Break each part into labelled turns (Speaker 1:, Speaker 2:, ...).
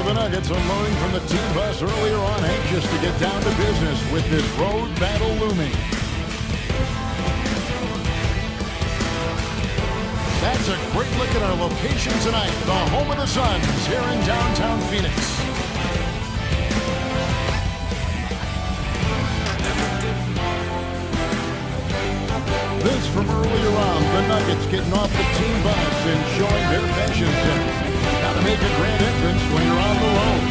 Speaker 1: the Nuggets unloading from the team bus earlier on, anxious to get down to business with this road battle looming. That's a great look at our location tonight, the home of the Suns here in downtown Phoenix. This from earlier on, the Nuggets getting off the team bus and showing their fashion sense. Gotta make a grand entrance when you're on the road.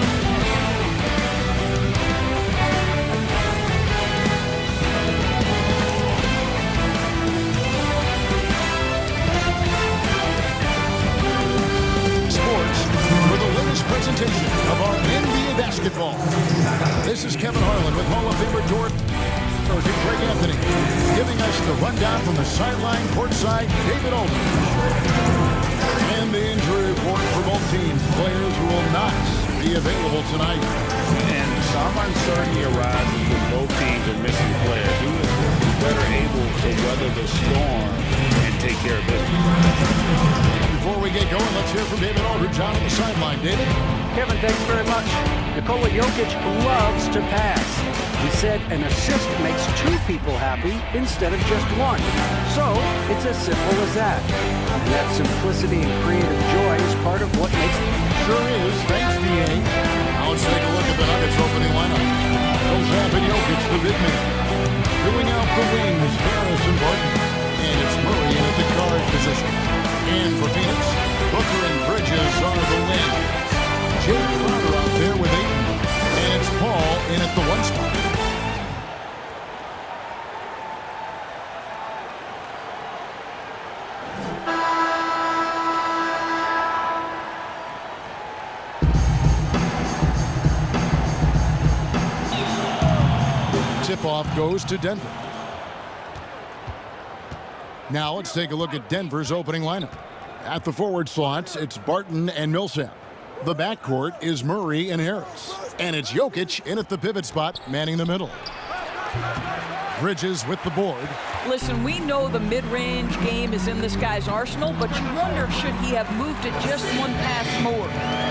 Speaker 1: Sports for the latest presentation of our NBA basketball. This is Kevin Harlan with Hall of Famer George Greg Anthony, giving us the rundown from the sideline courtside, David Aldridge. And the injury report for both teams. Players who will not be available tonight.
Speaker 2: And some uncertainty arises when both teams are missing players. Who is better able to weather the storm and take care of business?
Speaker 1: Before we get going, let's hear from David Aldridge on the sideline. David?
Speaker 3: Kevin, thanks very much. Nikola Jokic loves to pass. He said an assist makes two people happy instead of just one. So it's as simple as that. And that simplicity and creative joy is part of what makes it.
Speaker 1: Sure is. Thanks, D.A. Now let's take a look at the Nuggets opening lineup. Millsaps and Jokic, the big man. Filling out the wings, Harris and Barton. And it's Murray in at the guard position. And for Phoenix, Booker and Bridges are the wings. Jay Crowder out there with Ayton. And it's Paul in at the one spot. Tip-off goes to Denver. Now let's take a look at Denver's opening lineup. At the forward slots, it's Barton and Millsap. The backcourt is Murray and Harris. And it's Jokic in at the pivot spot, manning the middle. Bridges with the board.
Speaker 4: Listen, we know the mid-range game is in this guy's arsenal, but you wonder, should he have moved it just one pass more?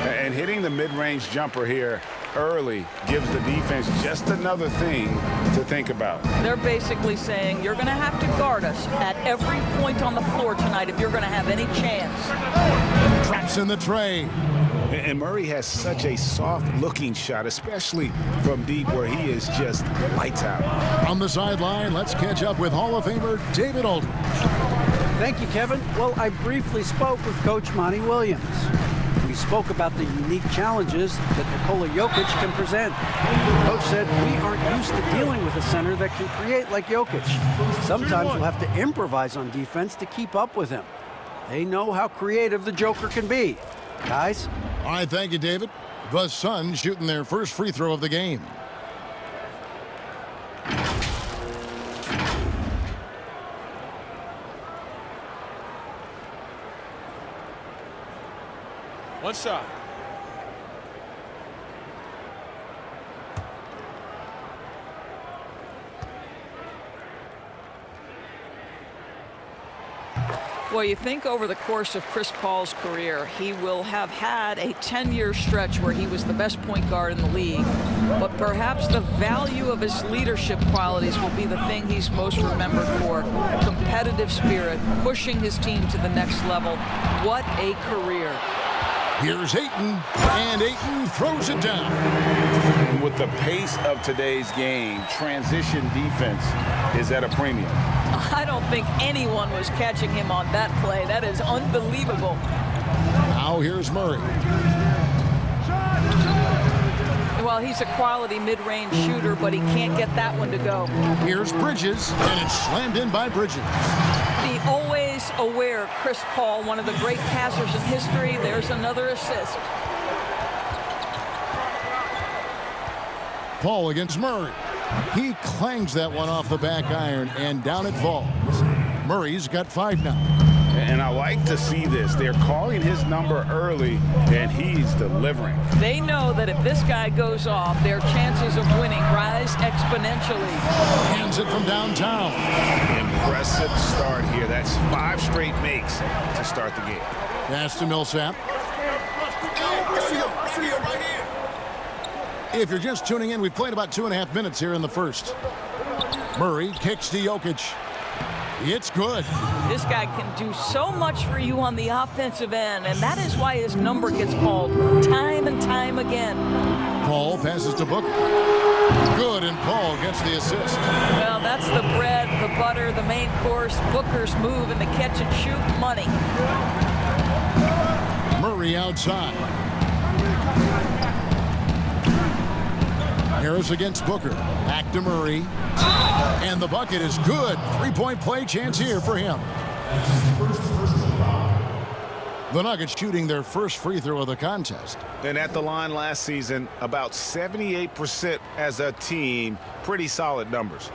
Speaker 2: And hitting the mid-range jumper here early gives the defense just another thing to think about.
Speaker 4: They're basically saying you're going to have to guard us at every point on the floor tonight if you're going to have any chance.
Speaker 1: Traps in the tray.
Speaker 2: And Murray has such a soft-looking shot, especially from deep where he is just lights out.
Speaker 1: On the sideline, let's catch up with Hall of Famer David Aldridge.
Speaker 3: Thank you, Kevin. Well, I briefly spoke with Coach Monty Williams. We spoke about the unique challenges that Nikola Jokic can present. Coach said we aren't used to dealing with a center that can create like Jokic. Sometimes we'll have to improvise on defense to keep up with him. They know how creative the Joker can be. Guys?
Speaker 1: All right, thank you, David. The Suns shooting their first free throw of the game.
Speaker 5: One shot.
Speaker 4: Well, you think over the course of Chris Paul's career, he will have had a 10-year stretch where he was the best point guard in the league. But perhaps the value of his leadership qualities will be the thing he's most remembered for. Competitive spirit, pushing his team to the next level. What a career.
Speaker 1: Here's Ayton, and Ayton throws it down.
Speaker 2: And with the pace of today's game, transition defense is at a premium.
Speaker 4: I don't think anyone was catching him on that play. That is unbelievable.
Speaker 1: Now here's Murray.
Speaker 4: Well, he's a quality mid-range shooter, but he can't get that one to go.
Speaker 1: Here's Bridges, and it's slammed in by Bridges.
Speaker 4: The always aware Chris Paul, one of the great passers in history. There's another assist.
Speaker 1: Paul against Murray. He clangs that one off the back iron, and down it falls. Murray's got 5 now.
Speaker 2: And I like to see this. They're calling his number early, and he's delivering.
Speaker 4: They know that if this guy goes off, their chances of winning rise exponentially.
Speaker 1: Hands it from downtown.
Speaker 2: Impressive start here. That's 5 straight makes to start the game.
Speaker 1: Pass to Millsap.
Speaker 6: I see him right here.
Speaker 1: If you're just tuning in, we've played about 2.5 minutes here in the first. Murray kicks to Jokic. It's good.
Speaker 4: This guy can do so much for you on the offensive end, and that is why his number gets called time and time again.
Speaker 1: Paul passes to Booker. Good, and Paul gets the assist.
Speaker 4: Well, that's the bread, the butter, the main course, Booker's move, and the catch and shoot money.
Speaker 1: Murray outside. Harris against Booker. Back to Murray. And the bucket is good. Three-point play chance here for him. The Nuggets shooting their first free throw of the contest.
Speaker 2: And at the line last season, about 78% as a team. Pretty solid numbers.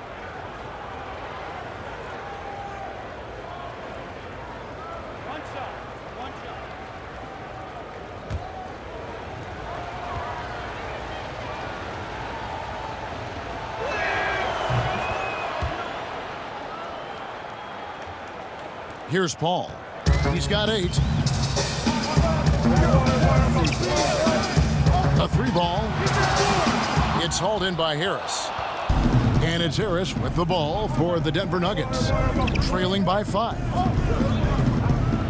Speaker 1: Here's Paul. He's got 8. A 3-ball. It's hauled in by Harris. And it's Harris with the ball for the Denver Nuggets, trailing by 5.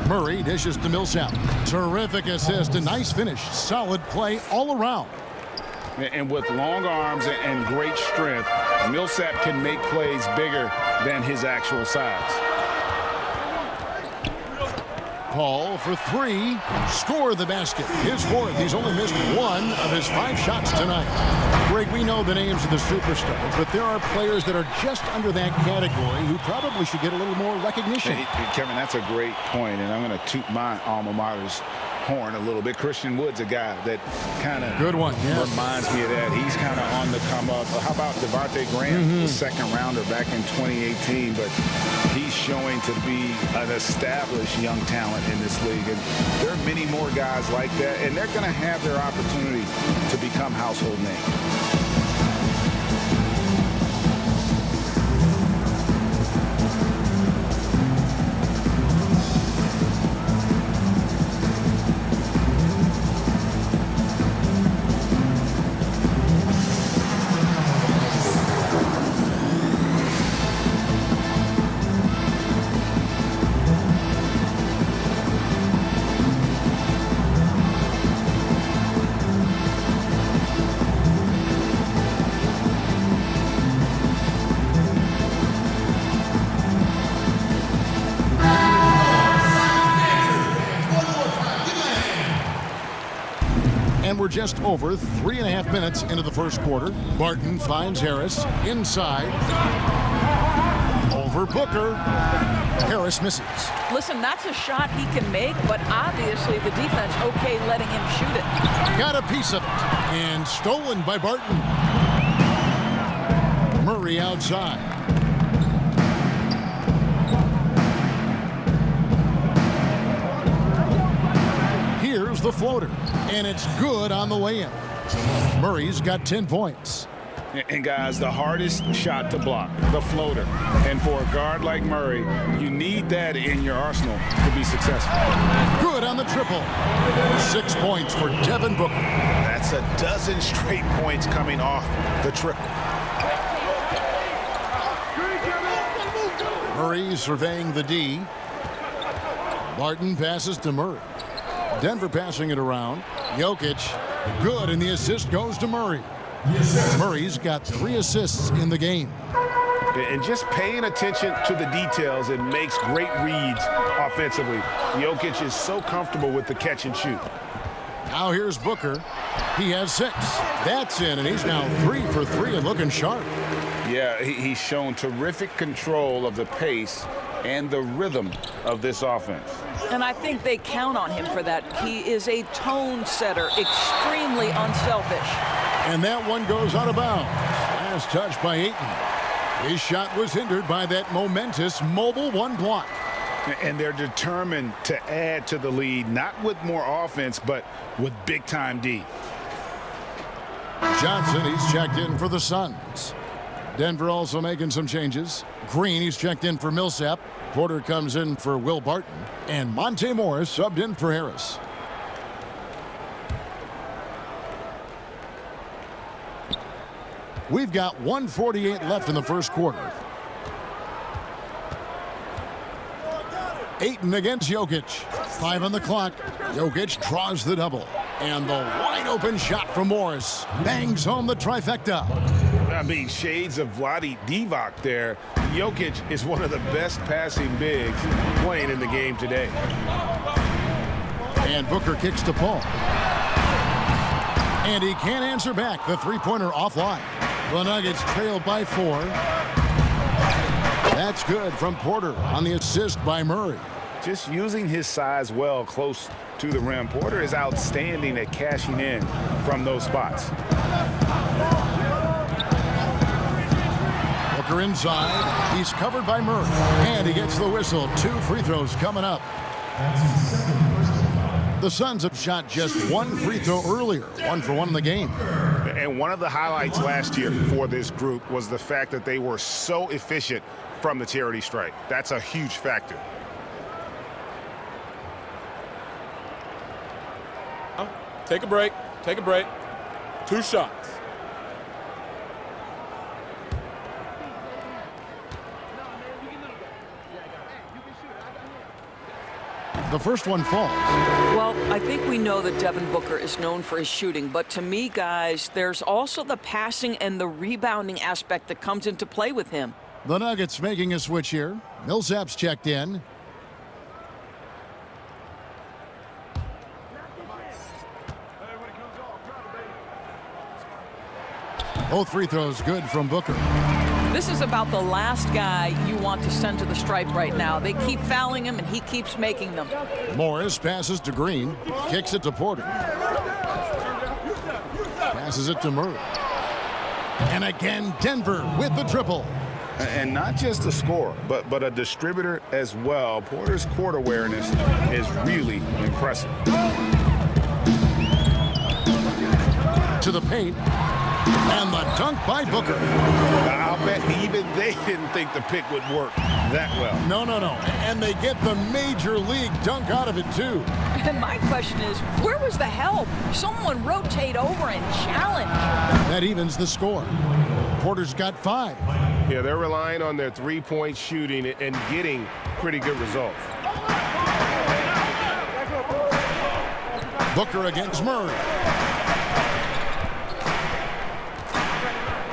Speaker 1: Murray dishes to Millsaps. Terrific assist, a nice finish. Solid play all around.
Speaker 2: And with long arms and great strength, Millsap can make plays bigger than his actual size.
Speaker 1: Paul for 3. Score the basket. His 4th. He's only missed 1 of his 5 shots tonight. Greg, we know the names of the superstars, but there are players that are just under that category who probably should get a little more recognition.
Speaker 2: Hey, Kevin, that's a great point, and I'm going to toot my alma mater's horn a little bit. Christian Wood's a guy that kind of reminds me of that. He's kind of on the come up. How about Devontae Graham, the second rounder back in 2018, but he's showing to be an established young talent in this league. And there are many more guys like that, and they're going to have their opportunity to become household names.
Speaker 1: We're just over 3.5 minutes into the first quarter. Barton finds Harris inside. Over Booker. Harris misses.
Speaker 4: Listen, that's a shot he can make, but obviously the defense okay letting him shoot it.
Speaker 1: Got a piece of it. And stolen by Barton. Murray outside. Here's the floater, and it's good on the lay-in. Murray's got 10 points.
Speaker 2: And guys, the hardest shot to block, the floater. And for a guard like Murray, you need that in your arsenal to be successful.
Speaker 1: Good on the triple. 6 points for Devin Booker.
Speaker 2: That's a dozen straight points coming off the triple.
Speaker 1: Murray surveying the D. Barton passes to Murray. Denver passing it around. Jokic, good, and the assist goes to Murray. Murray's got 3 assists in the game.
Speaker 2: And just paying attention to the details, it makes great reads offensively. Jokic is so comfortable with the catch and shoot.
Speaker 1: Now here's Booker. He has 6. That's in, and he's now 3 for 3 and looking sharp.
Speaker 2: Yeah, he's shown terrific control of the pace and the rhythm of this offense.
Speaker 4: And I think they count on him for that. He is a tone setter, extremely unselfish.
Speaker 1: And that one goes out of bounds. Last touch by Ayton. His shot was hindered by that momentous mobile 1 block.
Speaker 2: And they're determined to add to the lead, not with more offense, but with big-time D.
Speaker 1: Johnson, he's checked in for the Suns. Denver also making some changes. Green, he's checked in for Millsap. Porter comes in for Will Barton. And Monte Morris subbed in for Harris. We've got 1:48 left in the first quarter. Ayton against Jokic. 5 on the clock. Jokic draws the double. And the wide open shot from Morris bangs home the trifecta.
Speaker 2: I mean, shades of Vlade Divac there. Jokic is one of the best passing bigs playing in the game today.
Speaker 1: And Booker kicks to Paul. And he can't answer back. The three-pointer offline. The Nuggets trail by 4. That's good from Porter on the assist by Murray.
Speaker 2: Just using his size well close to the rim. Porter is outstanding at cashing in from those spots.
Speaker 1: Booker inside. He's covered by Murray. And he gets the whistle. 2 free throws coming up. The Suns have shot just 1 free throw earlier. 1 for 1 in the game.
Speaker 2: And one of the highlights last year for this group was the fact that they were so efficient from the charity stripe. That's a huge factor.
Speaker 5: Take a break. Take a break. 2 shots.
Speaker 1: The first one falls.
Speaker 4: Well, I think we know that Devin Booker is known for his shooting, but to me, guys, there's also the passing and the rebounding aspect that comes into play with him.
Speaker 1: The Nuggets making a switch here. Millsaps checked in. Both free throws good from Booker.
Speaker 4: This is about the last guy you want to send to the stripe right now. They keep fouling him, and he keeps making them.
Speaker 1: Morris passes to Green. Kicks it to Porter. Passes it to Murray. And again, Denver with the triple.
Speaker 2: And not just a scorer, but a distributor as well. Porter's court awareness is really impressive.
Speaker 1: To the paint. And the dunk by Booker.
Speaker 2: I'll bet even they didn't think the pick would work that well.
Speaker 1: No. And they get the major league dunk out of it, too.
Speaker 4: And my question is, where was the help? Someone rotate over and challenge.
Speaker 1: That evens the score. Porter's got 5.
Speaker 2: Yeah, they're relying on their three-point shooting and getting pretty good results.
Speaker 1: Booker against Murray.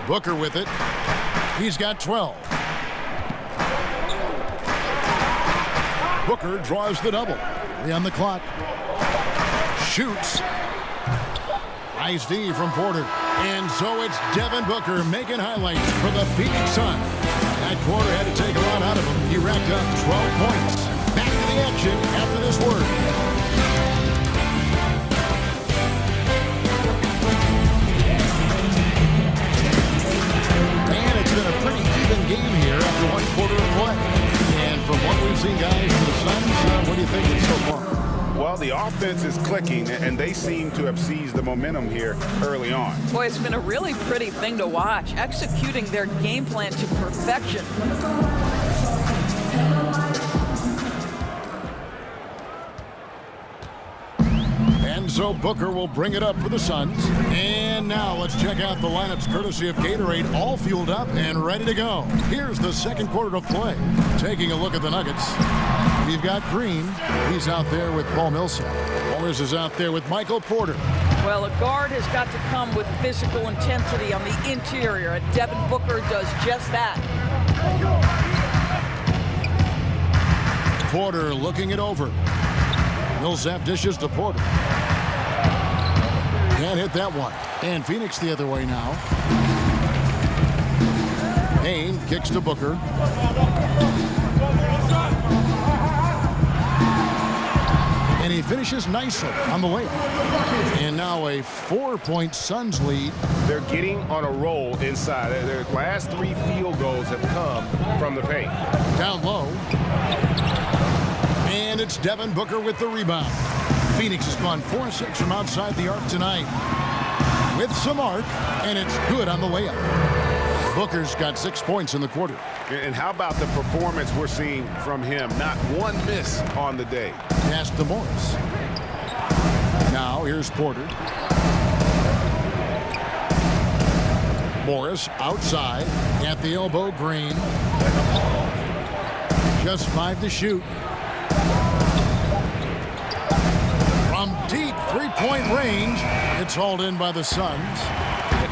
Speaker 1: Booker with it. He's got 12. Booker draws the double. 3 on the clock. Shoots. Nice D from Porter. And so it's Devin Booker making highlights for the Phoenix Suns. That quarter had to take a lot out of him. He racked up 12 points. Back to the action after this word. It's been a pretty even game here after 1 quarter of play. And from what we've seen, guys, for the Suns, what do you think so far?
Speaker 2: Well, the offense is clicking, and they seem to have seized the momentum here early on.
Speaker 4: Boy, it's been a really pretty thing to watch, executing their game plan to perfection.
Speaker 1: And so Booker will bring it up for the Suns. And now let's check out the lineups courtesy of Gatorade, all fueled up and ready to go. Here's the second quarter of play. Taking a look at the Nuggets. We've got Green. He's out there with Paul Millsap. Morris is out there with Michael Porter.
Speaker 4: Well, a guard has got to come with physical intensity on the interior, and Devin Booker does just that.
Speaker 1: Porter looking it over. Millsap dishes to Porter. Can't hit that one. And Phoenix the other way now. Payne kicks to Booker. And he finishes nicely on the layup. And now a 4-point Suns lead.
Speaker 2: They're getting on a roll inside. Their last 3 field goals have come from the paint.
Speaker 1: Down low. And it's Devin Booker with the rebound. Phoenix has gone 4-6 from outside the arc tonight. With some arc, and it's good on the layup. Booker's got 6 points in the quarter.
Speaker 2: And how about the performance we're seeing from him? Not one miss on the day.
Speaker 1: Pass to Morris. Now here's Porter. Morris outside at the elbow. Green. Just 5 to shoot. From deep three-point range, it's hauled in by the Suns.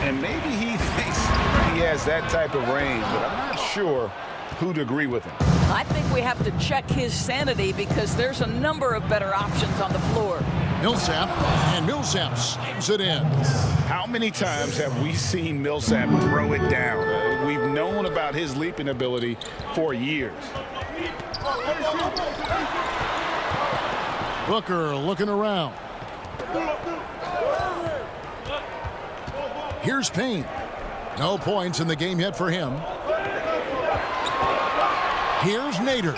Speaker 2: And maybe he thinks he has that type of range, but I'm not sure who'd agree with him.
Speaker 4: I think we have to check his sanity because there's a number of better options on the floor.
Speaker 1: Millsap, and Millsaps slams it in.
Speaker 2: How many times have we seen Millsap throw it down? We've known about his leaping ability for years.
Speaker 1: Booker looking around. Here's Payne. No points in the game yet for him. Here's Nader.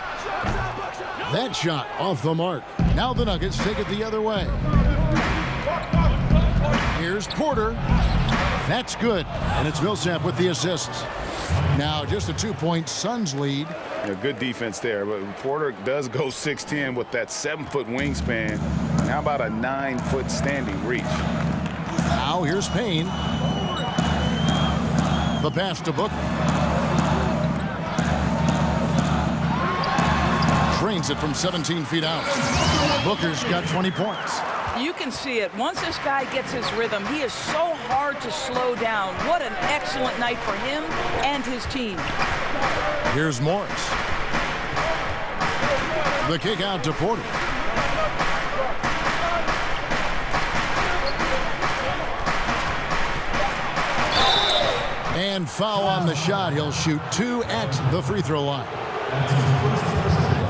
Speaker 1: That shot off the mark. Now the Nuggets take it the other way. Here's Porter. That's good. And it's Millsap with the assists. Now just a 2-point Suns lead.
Speaker 2: Yeah, good defense there. But Porter does go 6'10" with that 7-foot wingspan. And how about a 9-foot standing reach?
Speaker 1: Now here's Payne. The pass to Booker. Trains it from 17 feet out. Booker's got 20 points.
Speaker 4: You can see it. Once this guy gets his rhythm, he is so hard to slow down. What an excellent night for him and his team.
Speaker 1: Here's Morris. The kick out to Porter. And foul on the shot. He'll shoot 2 at the free throw line.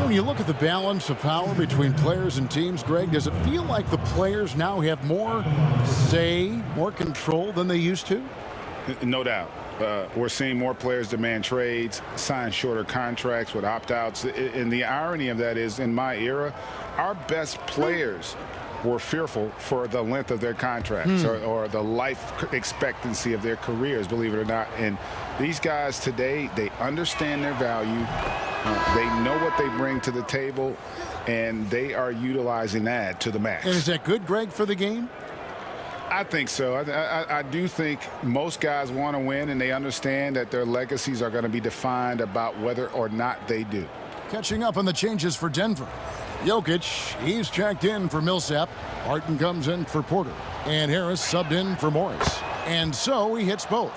Speaker 1: When you look at the balance of power between players and teams, Greg, does it feel like the players now have more say, more control than they used to?
Speaker 2: No doubt. We're seeing more players demand trades, sign shorter contracts with opt-outs. And the irony of that is, in my era, our best players were fearful for the length of their contracts or the life expectancy of their careers, believe it or not. And these guys today, they understand their value. They know what they bring to the table, and they are utilizing that to the max.
Speaker 1: And is that good, Greg, for the game?
Speaker 2: I think so. I do think most guys want to win, and they understand that their legacies are going to be defined about whether or not they do.
Speaker 1: Catching up on the changes for Denver. Jokic, he's checked in for Millsap. Martin comes in for Porter. And Harris subbed in for Morris. And so he hits both.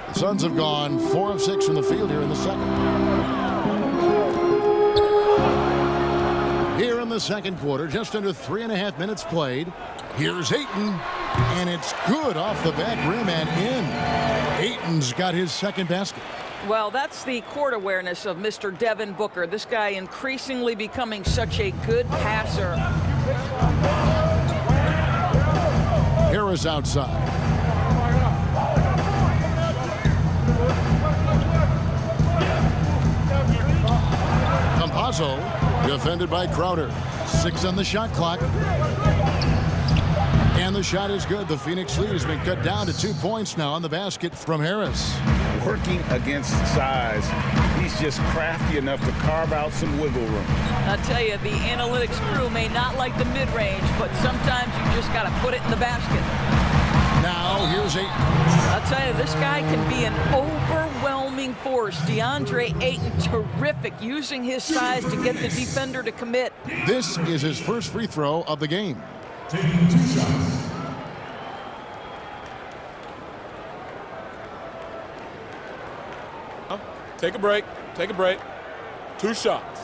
Speaker 1: The Suns have gone 4 of 6 from the field here in the second. Here in the second quarter, just under 3.5 minutes played. Here's Ayton, and it's good off the back rim and in. Ayton's got his second basket.
Speaker 4: Well, that's the court awareness of Mr. Devin Booker. This guy increasingly becoming such a good passer.
Speaker 1: Harris outside. Campazzo, defended by Crowder. 6 on the shot clock. And the shot is good. The Phoenix lead has been cut down to 2 points now on the basket from Harris.
Speaker 2: Working against size, he's just crafty enough to carve out some wiggle room.
Speaker 4: I tell you, the analytics crew may not like the mid-range, but sometimes you just got to put it in the basket.
Speaker 1: Now here's Ayton.
Speaker 4: I'll tell you, this guy can be an overwhelming force. DeAndre Ayton, terrific, using his size to get the defender to commit.
Speaker 1: This is his first free throw of the game.
Speaker 6: Taking 2 shots.
Speaker 5: Take a break. Take a break. 2 shots.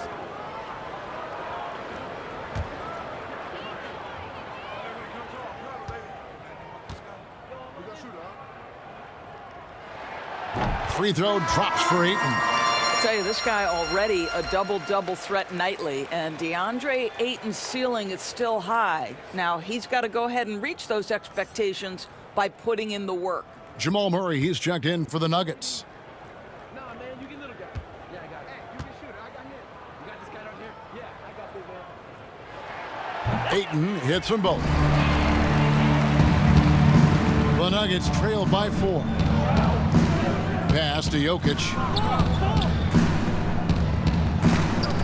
Speaker 1: Free throw drops for Ayton.
Speaker 4: I'll tell you, this guy already a double-double threat nightly, and DeAndre Ayton's ceiling is still high. Now, he's got to go ahead and reach those expectations by putting in the work.
Speaker 1: Jamal Murray, he's checked in for the Nuggets. Ayton hits them both. The Nuggets trail by 4. Pass to Jokic.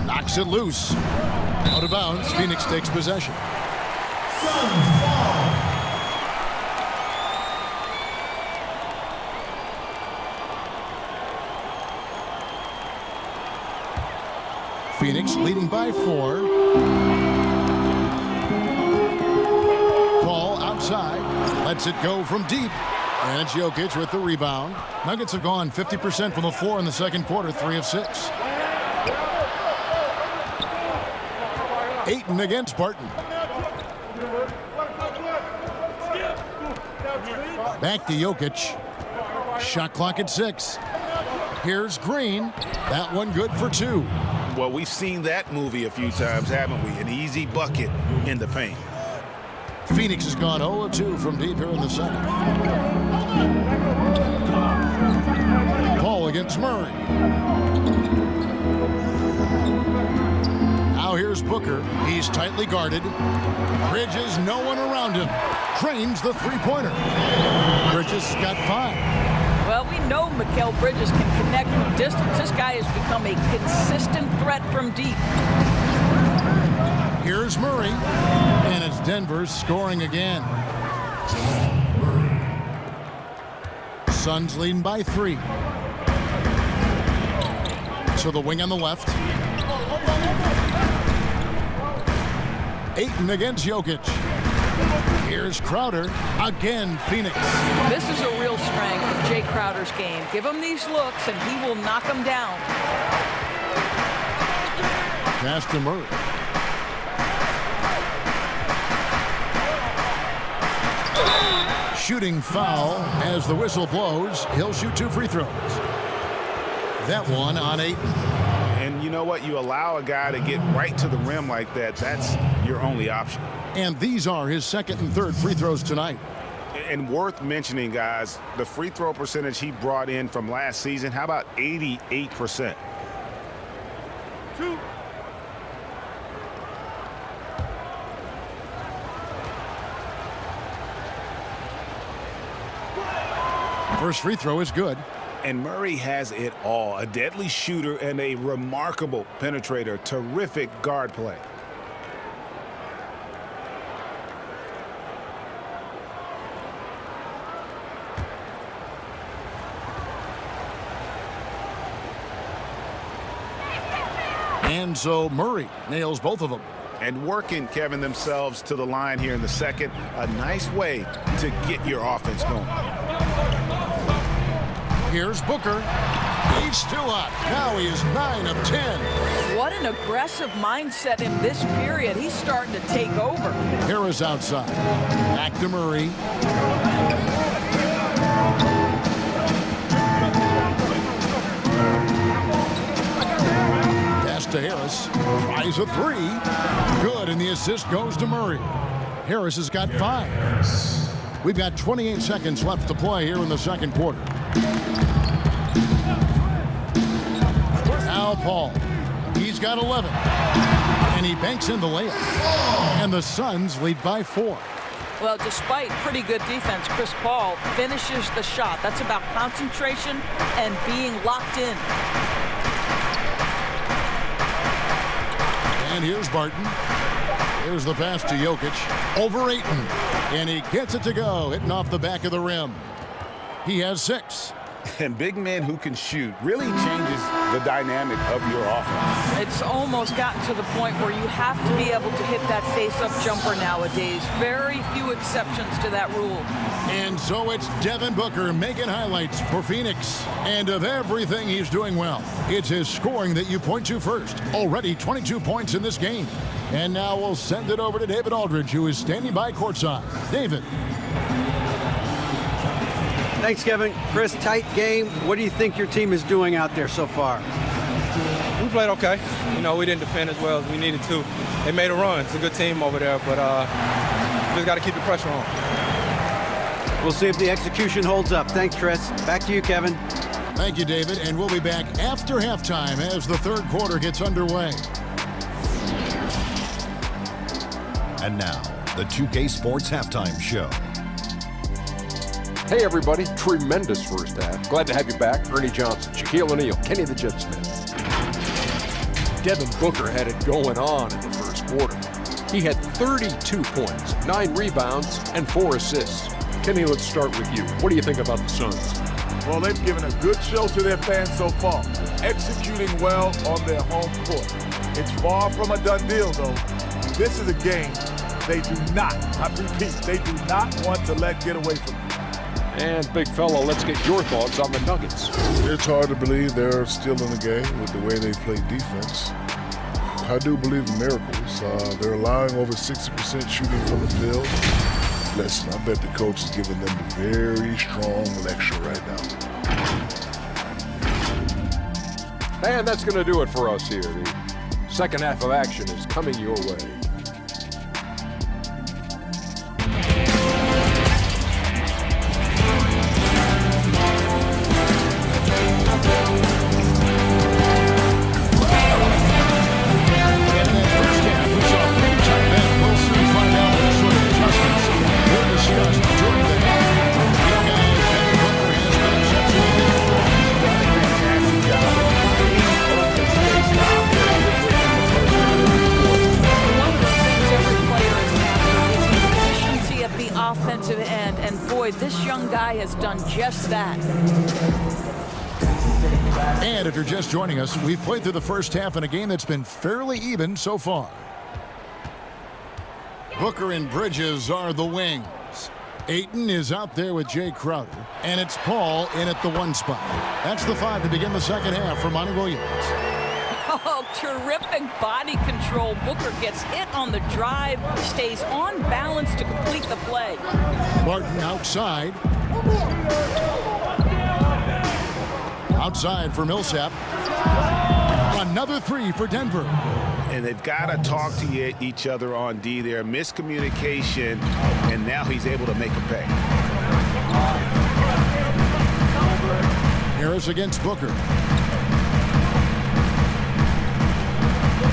Speaker 1: Knocks it loose. Out of bounds. Phoenix takes possession. Phoenix leading by 4. Paul outside, lets it go from deep. And it's Jokic with the rebound. Nuggets have gone 50% from the floor in the second quarter, 3 of 6. Ayton against Barton. Back to Jokic. Shot clock at 6. Here's Green. That one good for 2.
Speaker 2: Well, we've seen that movie a few times, haven't we? An easy bucket in the paint.
Speaker 1: Phoenix has gone 0 of 2 from deep here in the second. Paul against Murray. Now here's Booker. He's tightly guarded. Bridges, no one around him. Trains the three-pointer. Bridges got 5.
Speaker 4: Well, we know Mikal Bridges can connect from distance. This guy has become a consistent threat from deep.
Speaker 1: Here's Murray, and it's Denver scoring again. Suns leading by 3. So the wing on the left. Ayton against Jokic. Here's Crowder. Again, Phoenix.
Speaker 4: This is a real strength of Jay Crowder's game. Give him these looks, and he will knock them down.
Speaker 1: Pass to Murray. Shooting foul as the whistle blows. He'll shoot 2 free throws. That one on Ayton.
Speaker 2: And you know what? You allow a guy to get right to the rim like that. That's your only option.
Speaker 1: And these are his second and third free throws tonight.
Speaker 2: And worth mentioning, guys, the free throw percentage he brought in from last season, how about 88%?
Speaker 5: 2.
Speaker 1: First free throw is good.
Speaker 2: And Murray has it all. A deadly shooter and a remarkable penetrator. Terrific guard play.
Speaker 1: And so Murray nails both of them.
Speaker 2: And working, Kevin, themselves to the line here in the second. A nice way to get your offense going.
Speaker 1: Here's Booker. He's still up. Now he is 9 of 10.
Speaker 4: What an aggressive mindset in this period. He's starting to take over.
Speaker 1: Harris outside. Back to Murray. Pass to Harris. Tries a 3. Good, and the assist goes to Murray. Harris has got 5. We've got 28 seconds left to play here in the second quarter. Now Paul. He's got 11. And he banks in the layup. And the Suns lead by 4.
Speaker 4: Well, despite pretty good defense, Chris Paul finishes the shot. That's about concentration and being locked in.
Speaker 1: And here's Barton. Here's the pass to Jokic. Over Ayton. And he gets it to go, hitting off the back of the rim. He has 6.
Speaker 2: And big men who can shoot really changes the dynamic of your offense.
Speaker 4: It's almost gotten to the point where you have to be able to hit that face-up jumper nowadays. Very few exceptions to that rule.
Speaker 1: And so it's Devin Booker making highlights for Phoenix. And of everything he's doing well, it's his scoring that you point to first. Already 22 points in this game. And now we'll send it over to David Aldridge, who is standing by courtside. David.
Speaker 3: Thanks, Kevin. Chris, tight game. What do you think your team is doing out there so far?
Speaker 7: We played okay. You know, we didn't defend as well as we needed to. They made a run. It's a good team over there, but we just got to keep the pressure on.
Speaker 3: We'll see if the execution holds up. Thanks, Chris. Back to you, Kevin.
Speaker 1: Thank you, David. And we'll be back after halftime as the third quarter gets underway.
Speaker 8: And now, the 2K Sports Halftime Show.
Speaker 9: Hey everybody, tremendous first half. Glad to have you back. Ernie Johnson, Shaquille O'Neal, Kenny the Jet Smith. Devin Booker had it going on in the first quarter. He had 32 points, 9 rebounds, and 4 assists. Kenny, let's start with you. What do you think about the Suns?
Speaker 10: Well, they've given a good show to their fans so far, executing well on their home court. It's far from a done deal, though. This is a game they do not, I repeat, they do not want to let get away from.
Speaker 9: And big fella, let's get your thoughts on the Nuggets.
Speaker 11: It's hard to believe they're still in the game with the way they play defense. I do believe in miracles. They're allowing over 60% shooting from the field. Listen, I bet the coach is giving them a very strong lecture right now.
Speaker 9: And that's going to do it for us here. The second half of action is coming your way.
Speaker 4: Offensive end, and boy, this young guy has done just that.
Speaker 1: And if you're just joining us, we've played through the first half in a game that's been fairly even so far. Booker and Bridges are the wings. Ayton is out there with Jay Crowder, and it's Paul in at the 1 spot. That's the 5 to begin the second half for Monty Williams.
Speaker 4: Oh, terrific body control. Booker gets hit on the drive, stays on balance to complete the play.
Speaker 1: Barton outside. Outside for Millsap. Another 3 for Denver.
Speaker 2: And they've got to talk to each other on D there. Miscommunication, and now he's able to make a pay.
Speaker 1: Harris against Booker.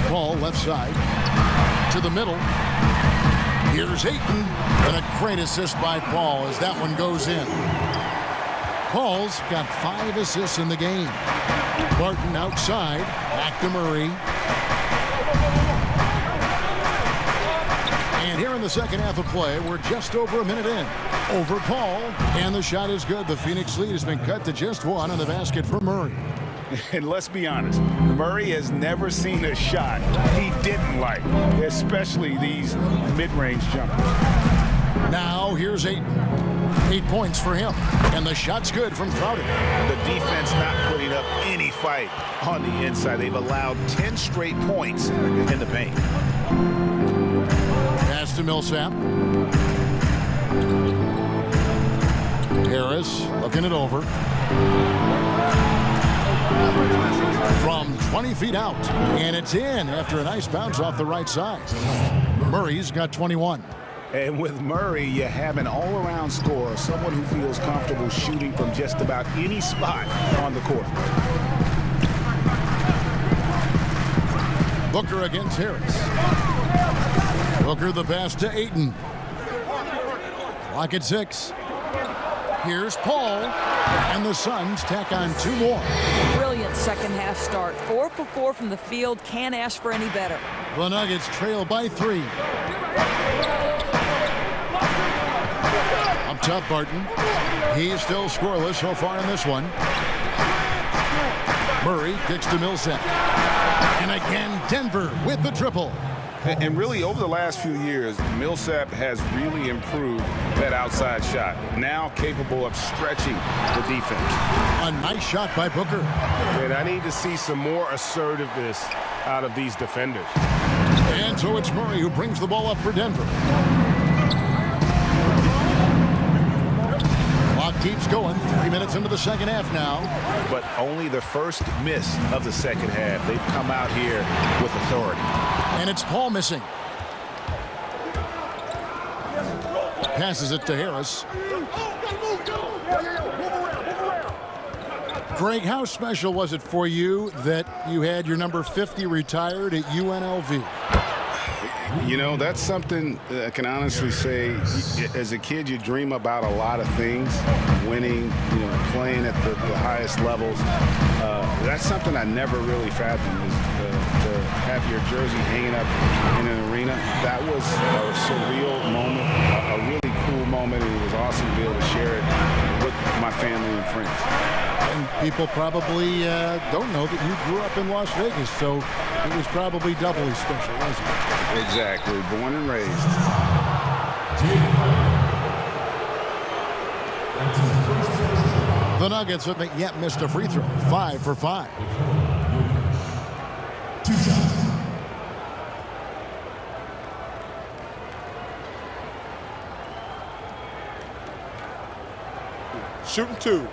Speaker 1: Paul left side to the middle. Here's Ayton, and a great assist by Paul as that one goes in. Paul's got 5 assists in the game. Barton outside, back to Murray. And here in the second half of play, we're just over a minute in. Over Paul, and the shot is good. The Phoenix lead has been cut to just 1 on the basket for Murray.
Speaker 2: And let's be honest, Murray has never seen a shot he didn't like, especially these mid-range jumpers.
Speaker 1: Now here's Ayton. 8 points for him, and the shot's good from Crowder.
Speaker 2: The defense not putting up any fight on the inside. They've allowed 10 straight points in the paint.
Speaker 1: Pass to Millsap. Harris looking it over. From 20 feet out, and it's in after a nice bounce off the right side. Murray's got 21.
Speaker 2: And with Murray, you have an all-around scorer, someone who feels comfortable shooting from just about any spot on the court.
Speaker 1: Booker against Harris. Booker the pass to Ayton. Clock at 6. Here's Paul, and the Suns tack on 2 more.
Speaker 4: Brilliant second half start. 4 for 4 from the field. Can't ask for any better.
Speaker 1: The Nuggets trail by 3. Up top, Barton. He's still scoreless so far in this one. Murray kicks to Millsap. And again, Denver with the triple.
Speaker 2: And really, over the last few years, Millsap has really improved that outside shot. Now capable of stretching the defense.
Speaker 1: A nice shot by Booker.
Speaker 12: And I need to see some more assertiveness out of these defenders.
Speaker 1: And so it's Murray who brings the ball up for Denver. Clock keeps going. 3 minutes into the second half now.
Speaker 2: But only the first miss of the second half. They've come out here with authority.
Speaker 1: And it's Paul missing. Passes it to Harris. Greg, how special was it for you that you had your number 50 retired at UNLV?
Speaker 2: You know, that's something I can honestly say. As a kid, you dream about a lot of things, winning, you know, playing at the highest levels. That's something I never really fathomed, is to have your jersey hanging up in an arena. That was a surreal moment, a really cool moment, and it was awesome to be able to share it with my family and friends.
Speaker 1: And people probably don't know that you grew up in Las Vegas, so it was probably doubly special, wasn't it?
Speaker 2: Exactly. Born and raised.
Speaker 1: The Nuggets haven't yet missed a free throw. 5 for 5.
Speaker 6: 2 shots.
Speaker 5: Shooting 2.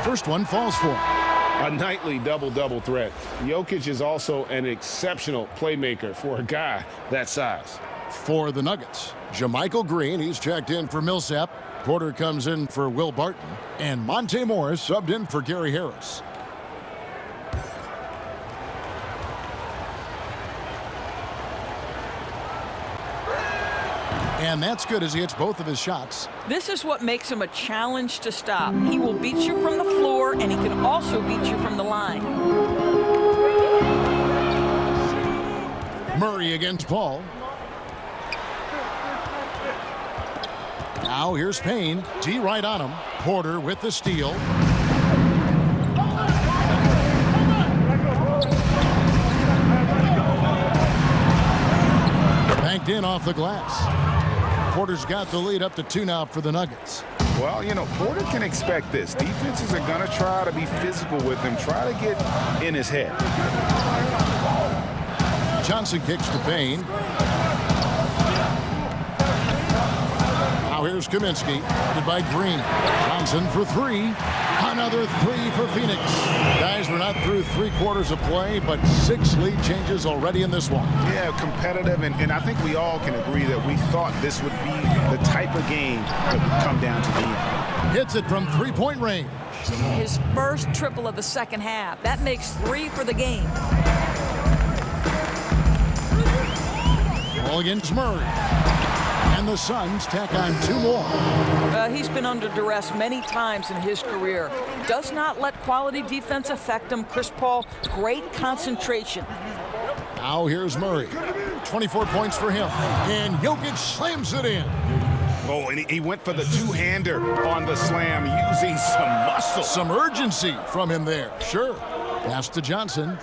Speaker 1: First one falls for him.
Speaker 2: A nightly double-double threat. Jokic is also an exceptional playmaker for a guy that size.
Speaker 1: For the Nuggets, JaMychal Green, he's checked in for Millsap. Porter comes in for Will Barton. And Monte Morris subbed in for Gary Harris. And that's good as he hits both of his shots.
Speaker 4: This is what makes him a challenge to stop. He will beat you from the floor, and he can also beat you from the line.
Speaker 1: Murray against Paul. Now here's Payne. D right on him. Porter with the steal. Banked in off the glass. Porter's got the lead up to 2 now for the Nuggets.
Speaker 2: Well, you know, Porter can expect this. Defenses are going to try to be physical with him, try to get in his head.
Speaker 1: Johnson kicks to Payne. Now here's Kaminsky, headed by Green. Johnson for 3. Another 3 for Phoenix. Guys, we're not through 3 quarters of play, but 6 lead changes already in this one.
Speaker 2: Yeah, competitive, and I think we all can agree that we thought this would be the type of game that would come down to the end.
Speaker 1: Hits it from 3-point range.
Speaker 4: His first triple of the second half. That makes 3 for the game.
Speaker 1: Ball against Murray. And the Suns tack on 2 more.
Speaker 4: He's been under duress many times in his career. Does not let quality defense affect him. Chris Paul, great concentration.
Speaker 1: Now here's Murray. 24 points for him. And Jokic slams it in.
Speaker 2: Oh, and he went for the 2-hander on the slam, using some muscle.
Speaker 1: Some urgency from him there. Sure. Pass to Johnson.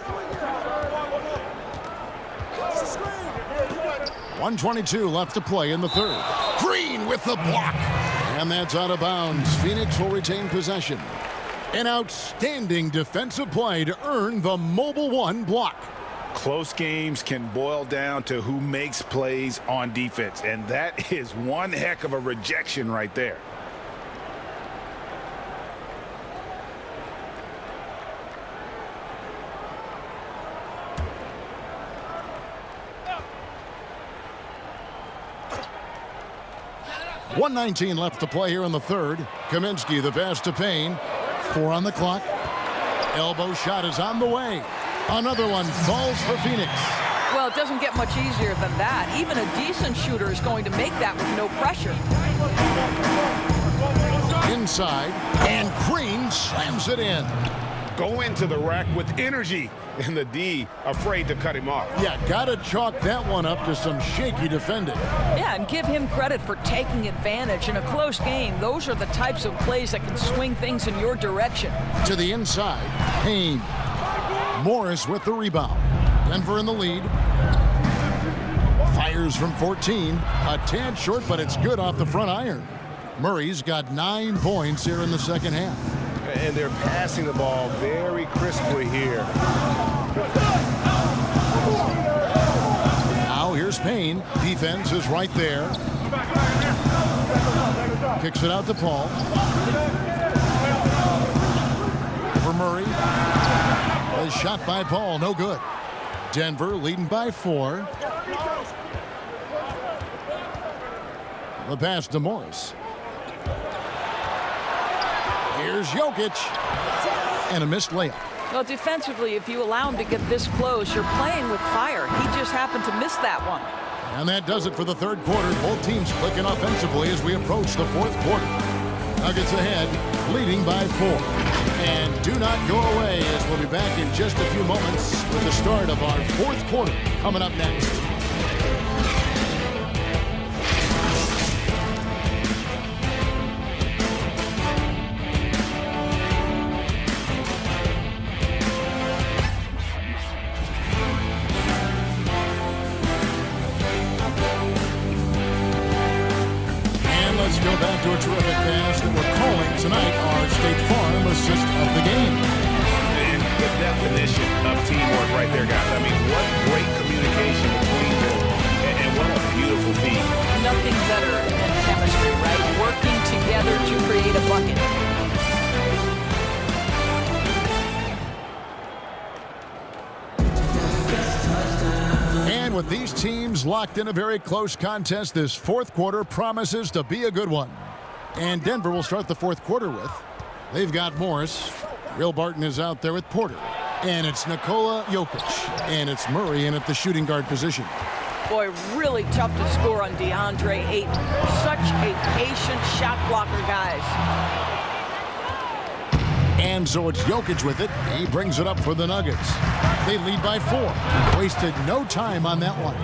Speaker 1: 1:22 left to play in the third. Green with the block. And that's out of bounds. Phoenix will retain possession. An outstanding defensive play to earn the Mobile One block.
Speaker 2: Close games can boil down to who makes plays on defense, and that is one heck of a rejection right there.
Speaker 1: .119 left to play here in the third. Kaminsky, the pass to Payne. 4 on the clock. Elbow shot is on the way. Another one falls for Phoenix.
Speaker 4: Well, it doesn't get much easier than that. Even a decent shooter is going to make that with no pressure.
Speaker 1: Inside, and Green slams it in.
Speaker 2: Go into the rack with energy, and the D afraid to cut him off.
Speaker 1: Yeah, gotta chalk that one up to some shaky defending.
Speaker 4: Yeah, and give him credit for taking advantage in a close game. Those are the types of plays that can swing things in your direction.
Speaker 1: To the inside, Payne. Morris with the rebound. Denver in the lead. Fires from 14. A tad short, but it's good off the front iron. Murray's got 9 points here in the second half.
Speaker 12: And they're passing the ball very crisply here.
Speaker 1: Now here's Payne. Defense is right there. Kicks it out to Paul. For Murray. A shot by Paul, no good. Denver leading by 4. The pass to Morris. Here's Jokic. And a missed layup.
Speaker 4: Well, defensively, if you allow him to get this close, you're playing with fire. He just happened to miss that one.
Speaker 1: And that does it for the third quarter. Both teams clicking offensively as we approach the fourth quarter. Nuggets ahead, leading by 4. And do not go away, as we'll be back in just a few moments with the start of our fourth quarter coming up next. Go back to a terrific pass that we're calling tonight our State Farm assist of the game.
Speaker 2: And the definition of teamwork right there, guys. I mean, what great communication between them, and what a beautiful feat.
Speaker 4: Nothing better than chemistry, right? Working together to create a bucket.
Speaker 1: And with these teams locked in a very close contest, this fourth quarter promises to be a good one. And Denver will start the fourth quarter with. They've got Morris. Will Barton is out there with Porter. And it's Nikola Jokic. And it's Murray in at the shooting guard position.
Speaker 4: Boy, really tough to score on DeAndre Ayton. Such a patient shot blocker, guys.
Speaker 1: And so it's Jokic with it. He brings it up for the Nuggets. They lead by 4. Wasted no time on that one.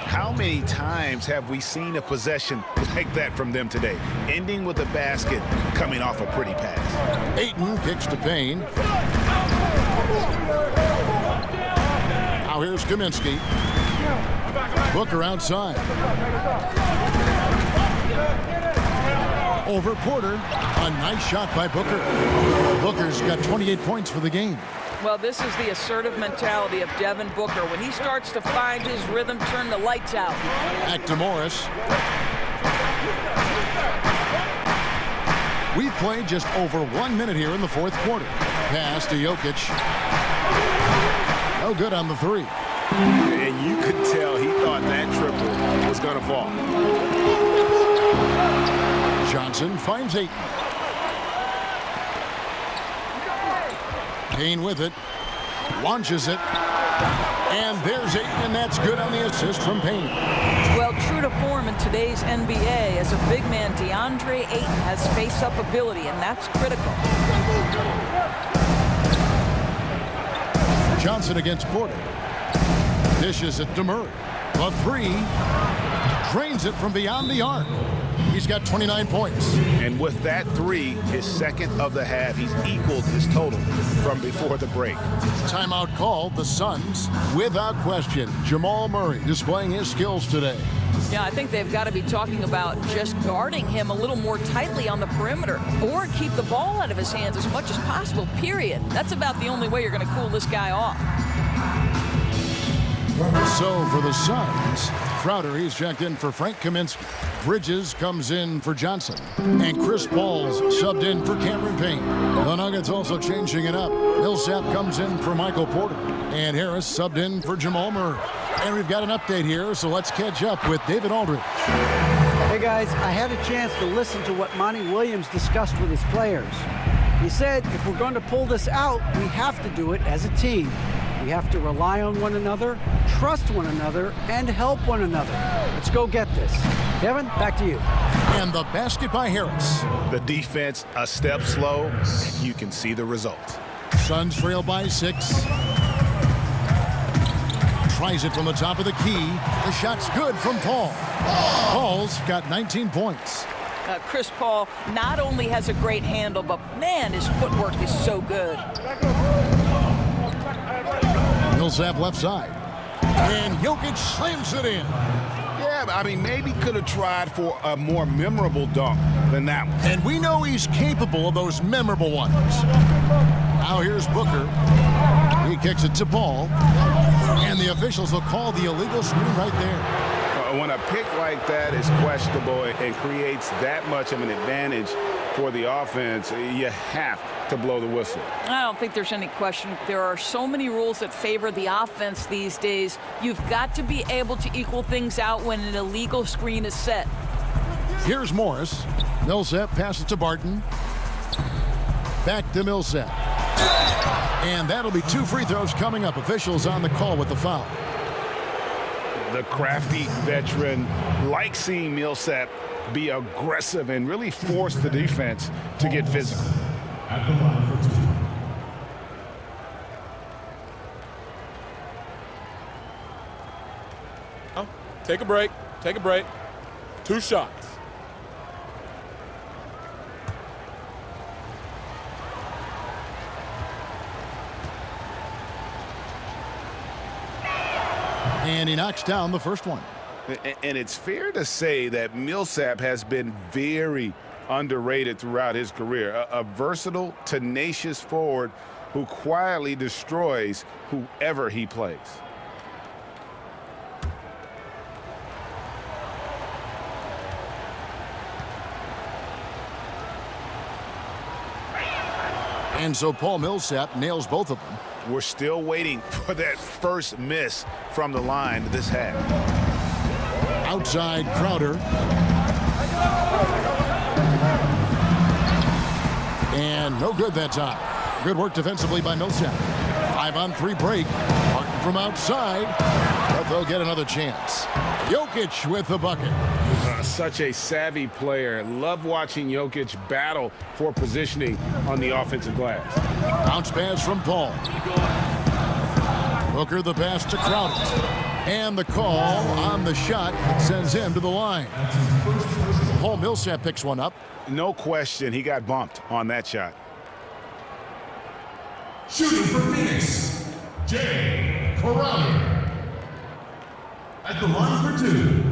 Speaker 2: How many times have we seen a possession like that from them today? Ending with a basket, coming off a pretty pass.
Speaker 1: Ayton kicks to Payne. Now here's Kaminsky. Booker outside. Over Porter. A nice shot by Booker. Booker's got 28 points for the game.
Speaker 4: Well, this is the assertive mentality of Devin Booker. When he starts to find his rhythm, turn the lights out.
Speaker 1: Back to Morris. We've played just over 1 minute here in the fourth quarter. Pass to Jokic. No good on the three.
Speaker 2: And you could tell he thought that triple was going to fall.
Speaker 1: Johnson finds Ayton. Payne with it. Launches it. And there's Ayton, and that's good on the assist from Payne.
Speaker 4: Well, true to form in today's NBA, as a big man, DeAndre Ayton has face-up ability, and that's critical.
Speaker 1: Johnson against Porter. Dishes it to Murray. The three. Drains it from beyond the arc. He's got 29 points.
Speaker 2: And with that three, his second of the half, he's equaled his total from before the break.
Speaker 1: Timeout called. The Suns, without question. Jamal Murray displaying his skills today.
Speaker 4: Yeah, I think they've got to be talking about just guarding him a little more tightly on the perimeter or keep the ball out of his hands as much as possible, period. That's about the only way you're going to cool this guy off.
Speaker 1: So for the Suns, Crowder, he's checked in for Frank Kaminsky. Bridges comes in for Johnson. And Chris Paul's subbed in for Cameron Payne. The Nuggets also changing it up. Millsap comes in for Michael Porter. And Harris subbed in for Jamal Murray. And we've got an update here, so let's catch up with David Aldridge.
Speaker 3: Hey guys, I had a chance to listen to what Monty Williams discussed with his players. He said if we're going to pull this out, we have to do it as a team. We have to rely on one another, trust one another, and help one another. Let's go get this. Devin, back to you.
Speaker 1: And the basket by Harris.
Speaker 2: The defense a step slow. You can see the result.
Speaker 1: Suns trail by 6. Tries it from the top of the key. The shot's good from Paul. Paul's got 19 points.
Speaker 4: Chris Paul not only has a great handle, but man, his footwork is so good.
Speaker 1: Millsap left side. And Jokic slams it in.
Speaker 2: Yeah, I mean, maybe could have tried for a more memorable dunk than that one.
Speaker 1: And we know he's capable of those memorable ones. Now here's Booker. He kicks it to Paul. And the officials will call the illegal screen right there.
Speaker 2: When a pick like that is questionable and creates that much of an advantage for the offense, you have to blow the whistle.
Speaker 4: I don't think there's any question. There are so many rules that favor the offense these days. You've got to be able to equal things out when an illegal screen is set.
Speaker 1: Here's Morris. Millsap passes to Barton. Back to Millsap. And that'll be 2 free throws coming up. Officials on the call with the foul.
Speaker 2: The crafty veteran likes seeing Millsap be aggressive and really force the defense to get physical.
Speaker 6: At the line for 2.
Speaker 5: Take a break. Take a break. 2 shots.
Speaker 1: And he knocks down the first one.
Speaker 2: And it's fair to say that Millsap has been very underrated throughout his career. A versatile, tenacious forward who quietly destroys whoever he plays.
Speaker 1: And so Paul Millsap nails both of them.
Speaker 2: We're still waiting for that first miss from the line this half.
Speaker 1: Outside Crowder. And no good that time. Good work defensively by Millsap. 5-on-3 break. Martin from outside. But they'll get another chance. Jokic with the bucket.
Speaker 2: Such a savvy player. Love watching Jokic battle for positioning on the offensive glass.
Speaker 1: Bounce pass from Paul. Booker the pass to Crowder. And the call on the shot that sends him to the line. Paul Millsap picks one up.
Speaker 2: No question, he got bumped on that shot.
Speaker 6: Shooting for Phoenix, Jay Crowder. At the line for 2.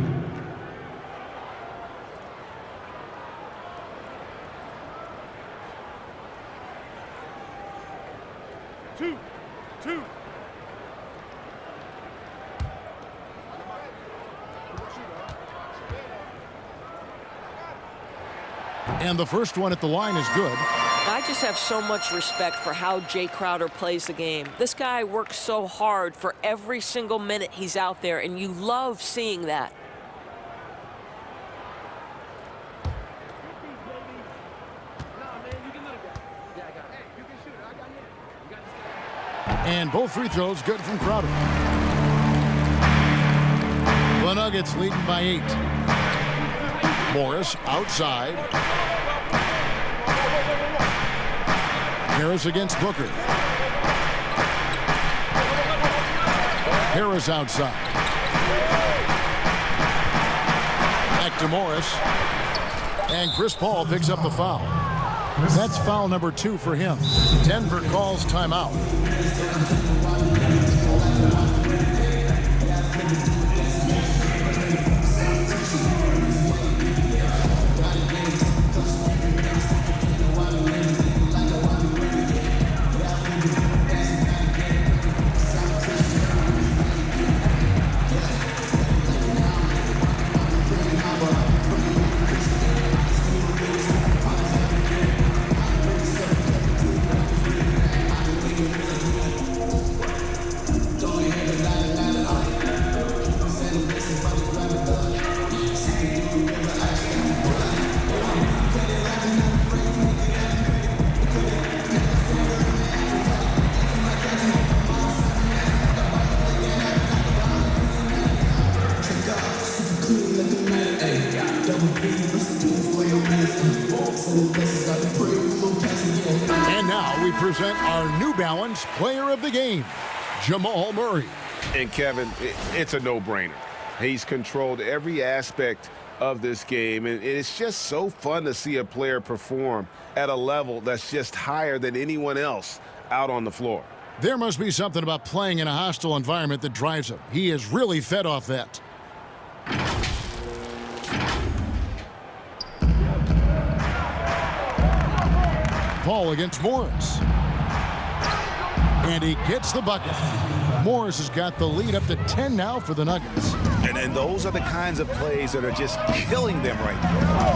Speaker 1: And the first one at the line is good.
Speaker 13: I just have so much respect for how Jay Crowder plays the game. This guy works so hard for every single minute he's out there, and you love seeing that.
Speaker 1: And both free throws good from Crowder. The Nuggets leading by 8. Morris outside. Harris against Booker. Harris outside. Back to Morris. And Chris Paul picks up the foul. That's foul number 2 for him. Denver calls timeout. And now we present our New Balance Player of the Game, Jamal Murray.
Speaker 2: And Kevin, it's a no-brainer. He's controlled every aspect of this game, and it's just so fun to see a player perform at a level that's just higher than anyone else out on the floor.
Speaker 1: There must be something about playing in a hostile environment that drives him. He is really fed off that. Paul against Morris. And he gets the bucket. Morris has got the lead up to 10 now for the Nuggets.
Speaker 2: And those are the kinds of plays that are just killing them right now.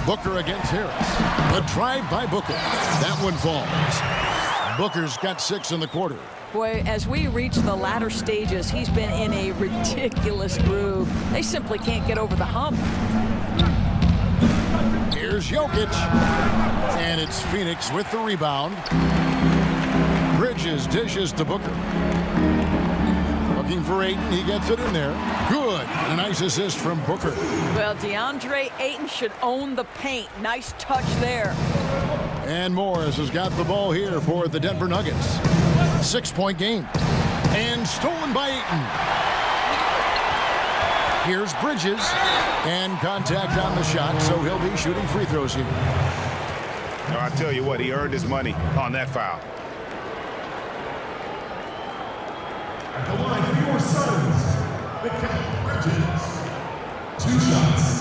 Speaker 1: Booker against Harris. The drive by Booker. That one falls. Booker's got 6 in the quarter.
Speaker 4: Boy, as we reach the latter stages, he's been in a ridiculous groove. They simply can't get over the hump.
Speaker 1: Here's Jokic. And it's Phoenix with the rebound. Bridges dishes to Booker. Looking for Ayton. He gets it in there. Good. A nice assist from Booker.
Speaker 4: Well, DeAndre Ayton should own the paint. Nice touch there.
Speaker 1: And Morris has got the ball here for the Denver Nuggets. 6-point game. And stolen by Ayton. Here's Bridges. And contact on the shot, so he'll be shooting free throws here.
Speaker 2: No, I tell you what, he earned his money on that foul.
Speaker 6: At the line for your Suns, Mikal Bridges. 2 shots.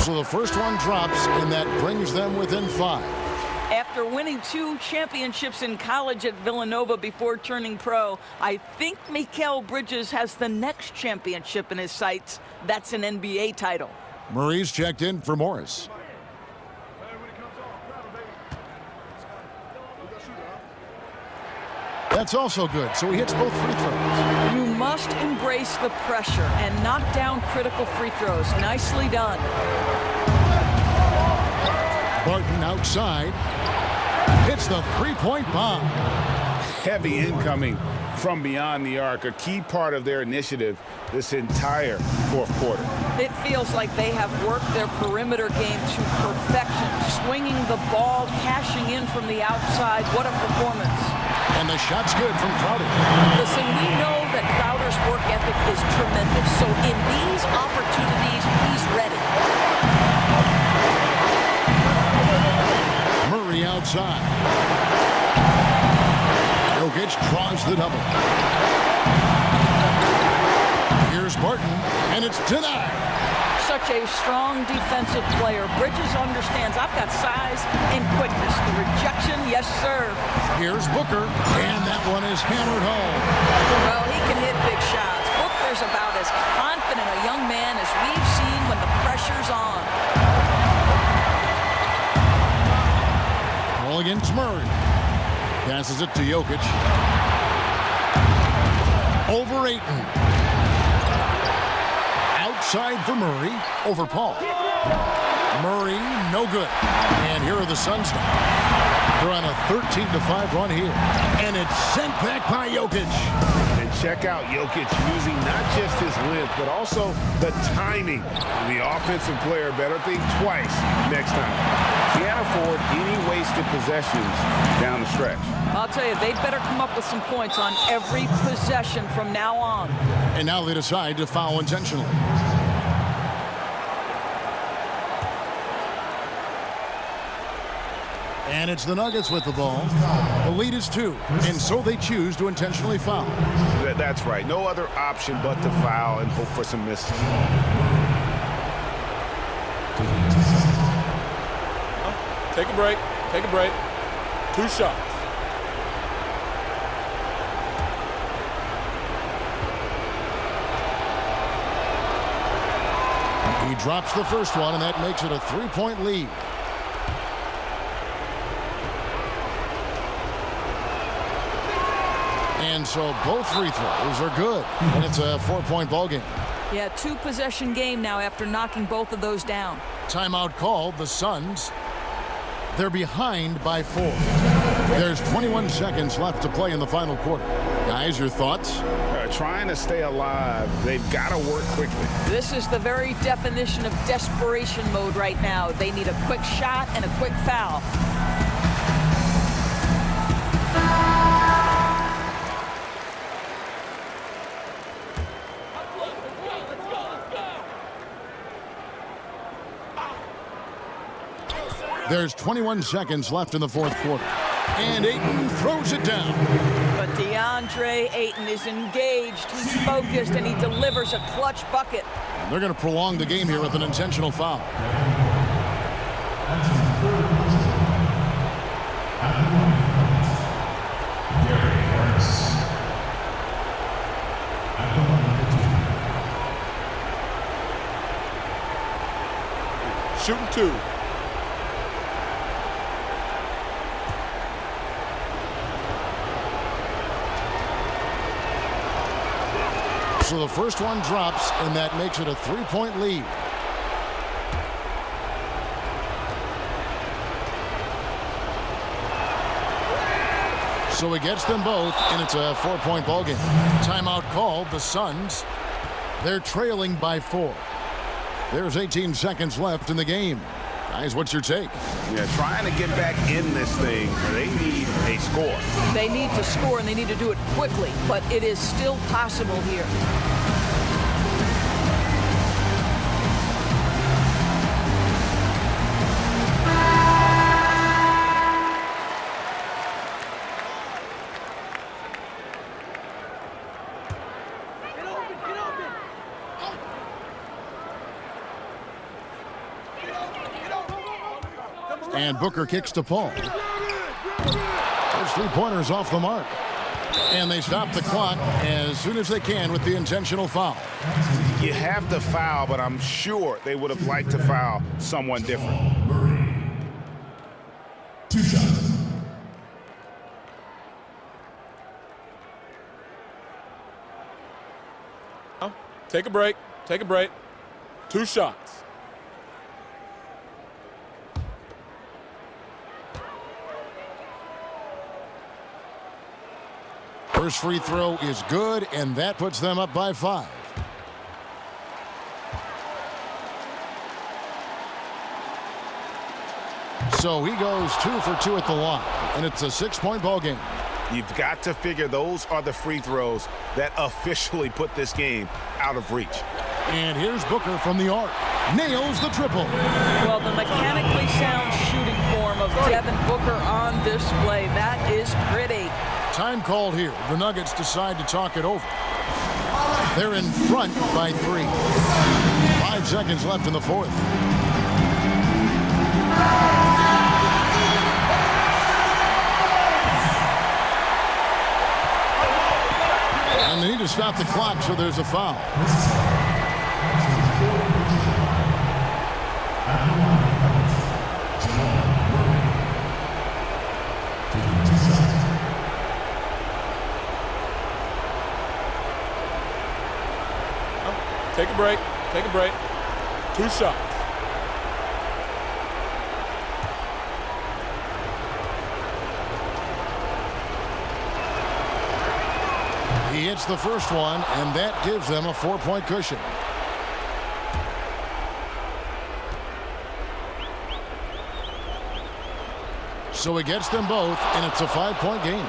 Speaker 1: So the first one drops, and that brings them within 5.
Speaker 4: After winning 2 championships in college at Villanova before turning pro, I think Mikal Bridges has the next championship in his sights. That's an NBA title.
Speaker 1: Murray's checked in for Morris. That's also good, so he hits both free throws.
Speaker 4: You must embrace the pressure and knock down critical free throws. Nicely done.
Speaker 1: Barton outside. Hits the three-point bomb.
Speaker 2: Heavy incoming from beyond the arc, a key part of their initiative this entire fourth quarter.
Speaker 4: It feels like they have worked their perimeter game to perfection, swinging the ball, cashing in from the outside. What a performance.
Speaker 1: And the shot's good from Crowder.
Speaker 4: Listen, we know that Crowder's work ethic is tremendous, so in these opportunities, he's ready.
Speaker 1: Murray outside. Jokic draws the double. Here's Barton, and it's denied.
Speaker 4: Such a strong defensive player. Bridges understands I've got size and quickness. The rejection, yes, sir.
Speaker 1: Here's Booker, and that one is hammered home.
Speaker 4: Well, he can hit big shots. Booker's about as confident a young man as we've seen when the pressure's on.
Speaker 1: Ball against Murray. Passes it to Jokic. Over Ayton. Outside for Murray. Over Paul. Murray, no good. And here are the Suns now. They're on a 13-5 run here. And it's sent back by Jokic.
Speaker 2: And check out Jokic using not just his length, but also the timing. The offensive player better think twice next time. Can't afford any wasted possessions down the stretch.
Speaker 4: I'll tell you, they'd better come up with some points on every possession from now on.
Speaker 1: And now they decide to foul intentionally. And it's the Nuggets with the ball. The lead is 2, and so they choose to intentionally foul.
Speaker 2: That's right. No other option but to foul and hope for some misses.
Speaker 5: Take a break. Take a break. 2 shots.
Speaker 1: He drops the first one, and that makes it a 3-point lead. And so both free throws are good, and it's a 4-point ball game.
Speaker 4: Yeah, 2-possession game now after knocking both of those down.
Speaker 1: Timeout called. The Suns, they're behind by 4. There's 21 seconds left to play in the final quarter. Guys, your thoughts?
Speaker 2: Trying to stay alive. They've got to work quickly.
Speaker 4: This is the very definition of desperation mode right now. They need a quick shot and a quick foul.
Speaker 1: There's 21 seconds left in the fourth quarter. And Ayton throws it down.
Speaker 4: But DeAndre Ayton is engaged, he's focused, and he delivers a clutch bucket.
Speaker 1: And they're going to prolong the game here with an intentional foul.
Speaker 5: Shooting 2.
Speaker 1: So the first one drops, and that makes it a 3-point lead. So he gets them both, and it's a 4-point ball game. Timeout called. The Suns, they're trailing by 4. There's 18 seconds left in the game. Guys, what's your take?
Speaker 2: Yeah, trying to get back in this thing, they need a score.
Speaker 4: They need to score, and they need to do it quickly, but it is still possible here.
Speaker 1: And Booker kicks to Paul. Those 3-pointers off the mark. And they stop the clock as soon as they can with the intentional foul.
Speaker 2: You have to foul, but I'm sure they would have liked to foul someone different.
Speaker 6: 2 shots.
Speaker 5: Take a break. Take a break. 2 shots.
Speaker 1: First free throw is good, and that puts them up by 5. So he goes 2 for 2 at the line, and it's a 6-point ball game.
Speaker 2: You've got to figure those are the free throws that officially put this game out of reach.
Speaker 1: And here's Booker from the arc. Nails the triple.
Speaker 4: Well, the mechanically sound shooting form of Devin Booker on display. That is pretty.
Speaker 1: Time called here. The Nuggets decide to talk it over. They're in front by 3. 5 seconds left in the 4th. And they need to stop the clock, so there's a foul.
Speaker 5: Take a break. Take a break. 2 shots.
Speaker 1: He hits the first one, and that gives them a 4-point cushion. So he gets them both, and it's a 5-point game.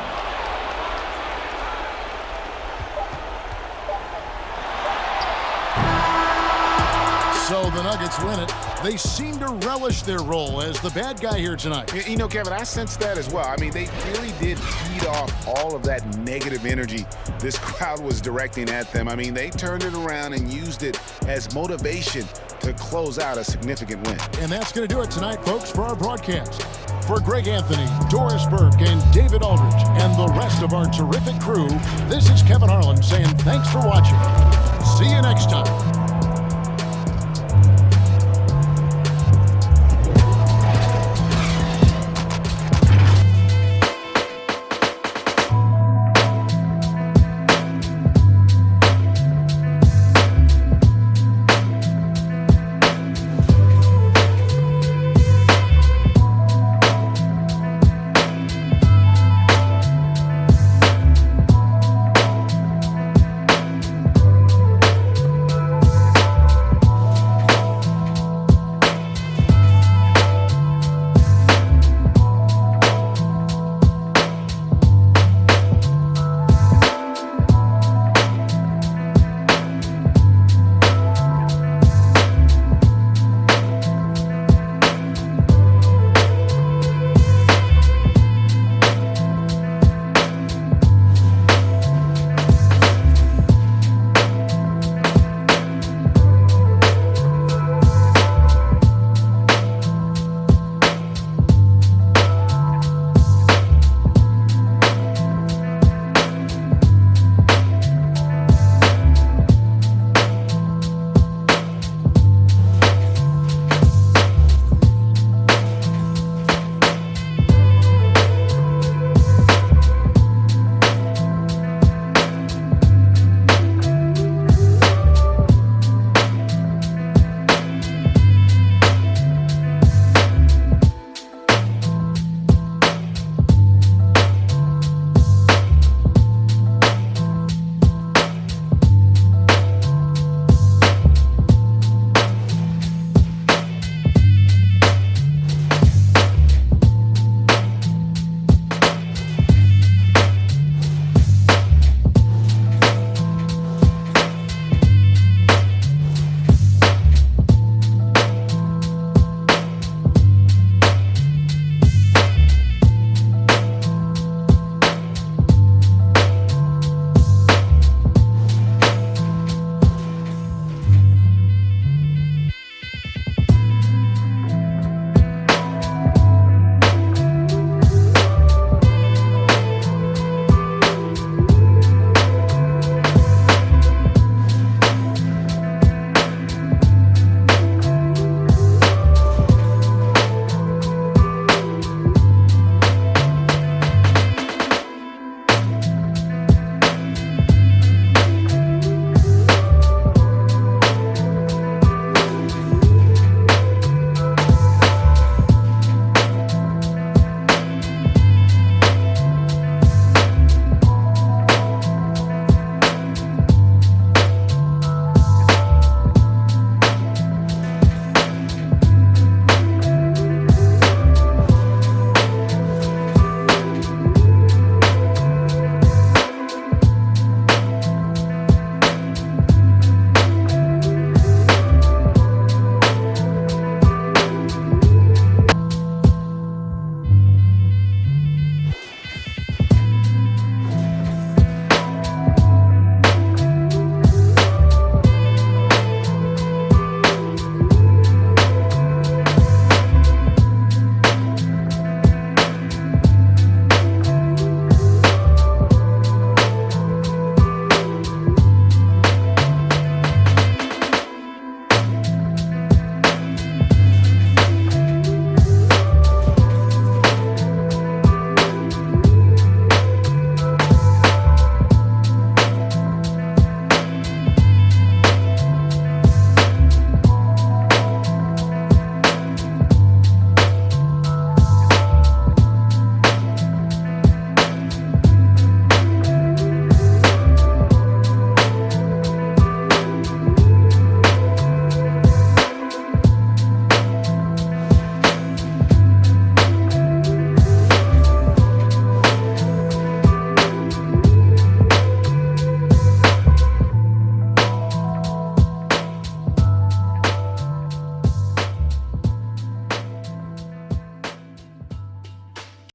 Speaker 1: So the Nuggets win it. They seem to relish their role as the bad guy here tonight.
Speaker 2: You know, Kevin, I sense that as well. I mean, they really did feed off all of that negative energy this crowd was directing at them. I mean, they turned it around and used it as motivation to close out a significant win.
Speaker 1: And that's going to do it tonight, folks, for our broadcast. For Greg Anthony, Doris Burke, and David Aldridge, and the rest of our terrific crew, this is Kevin Harlan saying thanks for watching. See you next time.